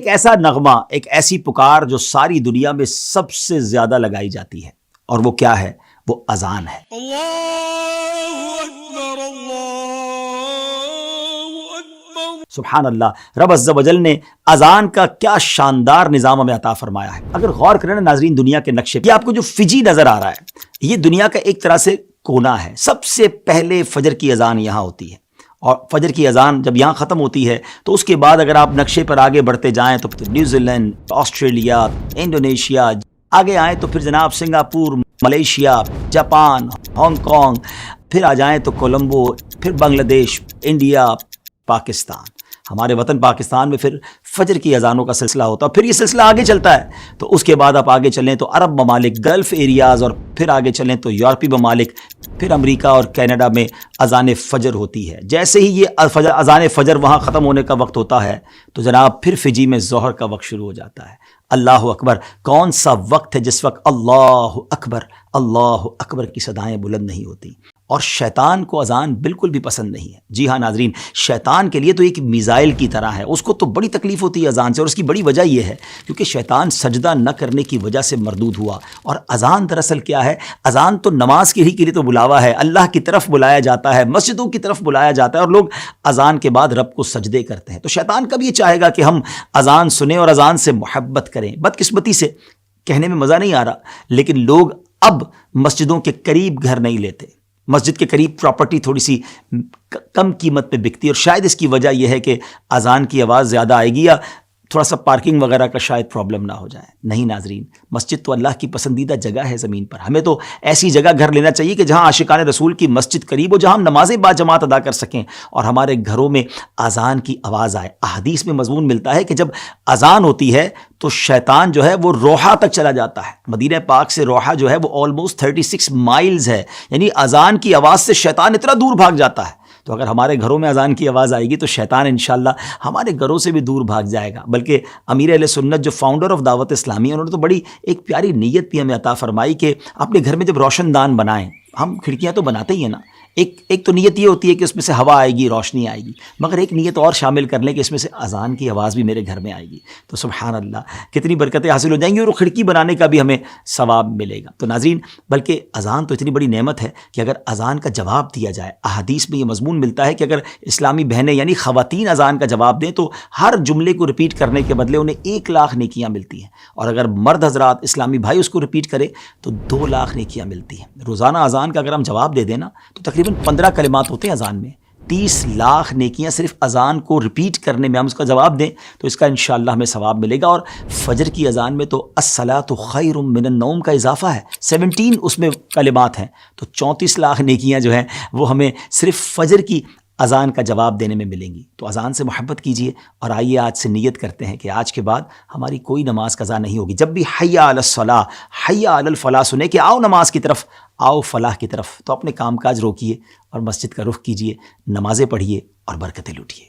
ایک ایسا نغمہ، ایک ایسی پکار جو ساری دنیا میں سب سے زیادہ لگائی جاتی ہے، اور وہ کیا ہے؟ وہ اذان ہے۔ اللہ اکبر، اللہ اکبر۔ سبحان اللہ، رب عز و جل نے اذان کا کیا شاندار نظام ہمیں عطا فرمایا ہے۔ اگر غور کریں نا ناظرین دنیا کے نقشے پہ، یہ آپ کو جو فجی نظر آ رہا ہے، یہ دنیا کا ایک طرح سے کونا ہے۔ سب سے پہلے فجر کی اذان یہاں ہوتی ہے، اور فجر کی اذان جب یہاں ختم ہوتی ہے تو اس کے بعد اگر آپ نقشے پر آگے بڑھتے جائیں تو نیوزی لینڈ، آسٹریلیا، انڈونیشیا، آگے آئیں تو پھر جناب Singapore, Malaysia, Japan, Hong Kong, پھر آ جائیں تو کولمبو، پھر بنگلہ دیش، انڈیا، پاکستان۔ ہمارے وطن پاکستان میں پھر فجر کی اذانوں کا سلسلہ ہوتا ہے، پھر یہ سلسلہ آگے چلتا ہے تو اس کے بعد آپ آگے چلیں تو عرب ممالک، گلف ایریاز، اور پھر آگے چلیں تو یورپی ممالک، پھر امریکہ اور کینیڈا میں اذان فجر ہوتی ہے۔ جیسے ہی یہ اذان فجر وہاں ختم ہونے کا وقت ہوتا ہے تو جناب پھر فجی میں ظہر کا وقت شروع ہو جاتا ہے۔ اللہ اکبر، کون سا وقت ہے جس وقت اللہ اکبر کی صدائیں بلند نہیں ہوتی؟ اور شیطان کو اذان بالکل بھی پسند نہیں ہے۔ جی ہاں ناظرین، شیطان کے لیے تو ایک میزائل کی طرح ہے، اس کو تو بڑی تکلیف ہوتی ہے اذان سے، اور اس کی بڑی وجہ یہ ہے کیونکہ شیطان سجدہ نہ کرنے کی وجہ سے مردود ہوا۔ اور اذان دراصل کیا ہے؟ اذان تو نماز کے لیے تو بلاوا ہے، اللہ کی طرف بلایا جاتا ہے، مسجدوں کی طرف بلایا جاتا ہے، اور لوگ اذان کے بعد رب کو سجدے کرتے ہیں۔ تو شیطان کب یہ چاہے گا کہ ہم اذان سنیں اور اذان سے محبت کریں؟ بدقسمتی سے کہنے میں مزہ نہیں آ رہا، لیکن لوگ اب مسجدوں کے قریب گھر نہیں لیتے۔ مسجد کے قریب پراپرٹی تھوڑی سی کم قیمت پہ بکتی ہے، اور شاید اس کی وجہ یہ ہے کہ اذان کی آواز زیادہ آئے گی یا تھوڑا سا پارکنگ وغیرہ کا شاید پرابلم نہ ہو جائے۔ نہیں ناظرین، مسجد تو اللہ کی پسندیدہ جگہ ہے زمین پر۔ ہمیں تو ایسی جگہ گھر لینا چاہیے کہ جہاں عاشقان رسول کی مسجد قریب ہو، جہاں ہم نمازیں با جماعت ادا کر سکیں اور ہمارے گھروں میں اذان کی آواز آئے۔ احادیث میں مضمون ملتا ہے کہ جب اذان ہوتی ہے تو شیطان جو ہے وہ روحہ تک چلا جاتا ہے۔ مدینہ پاک سے روحہ جو ہے وہ آلموسٹ 36 مائلز ہے، یعنی اذان کی آواز سے شیطان اتنا دور بھاگ جاتا ہے۔ تو اگر ہمارے گھروں میں اذان کی آواز آئے گی تو شیطان انشاءاللہ ہمارے گھروں سے بھی دور بھاگ جائے گا۔ بلکہ امیر اہل سنت جو فاؤنڈر آف دعوت اسلامی، انہوں نے تو بڑی ایک پیاری نیت بھی ہمیں عطا فرمائی کہ اپنے گھر میں جب روشن دان بنائیں، ہم کھڑکیاں تو بناتے ہی ہیں نا، ایک تو نیت یہ ہوتی ہے کہ اس میں سے ہوا آئے گی، روشنی آئے گی، مگر ایک نیت اور شامل کر لیں کہ اس میں سے اذان کی آواز بھی میرے گھر میں آئے گی، تو سبحان اللہ کتنی برکتیں حاصل ہو جائیں گی، اور کھڑکی بنانے کا بھی ہمیں ثواب ملے گا۔ تو ناظرین، بلکہ اذان تو اتنی بڑی نعمت ہے کہ اگر اذان کا جواب دیا جائے، احادیث میں یہ مضمون ملتا ہے کہ اگر اسلامی بہنیں یعنی خواتین اذان کا جواب دیں تو ہر جملے کو رپیٹ کرنے کے بدلے انہیں 1 لاکھ نیکیاں ملتی ہیں، اور اگر مرد حضرات اسلامی بھائی اس کو رپیٹ کرے تو 2 لاکھ نیکیاں ملتی ہیں۔ روزانہ اذان کا اگر ہم جواب دے دیں نا تو تقریباً 15 کلمات ہوتے ہیں اذان میں، 30 لاکھ نیکیاں صرف اذان کو رپیٹ کرنے میں، ہم اس کا جواب دیں تو اس کا انشاءاللہ ہمیں ثواب ملے گا۔ اور فجر کی اذان میں تو الصلاۃ خیر من النوم کا اضافہ ہے، 17 اس میں کلمات ہیں، تو 34 لاکھ نیکیاں جو ہیں وہ ہمیں صرف فجر کی اذان کا جواب دینے میں ملیں گی۔ تو اذان سے محبت کیجئے، اور آئیے آج سے نیت کرتے ہیں کہ آج کے بعد ہماری کوئی نماز قضا نہیں ہوگی۔ جب بھی حی علی الصلاۃ، حی علی الفلاح سنیں کہ آؤ نماز کی طرف، آؤ فلاح کی طرف، تو اپنے کام کاج روکیے اور مسجد کا رخ کیجئے، نمازیں پڑھیے اور برکتیں لوٹیے۔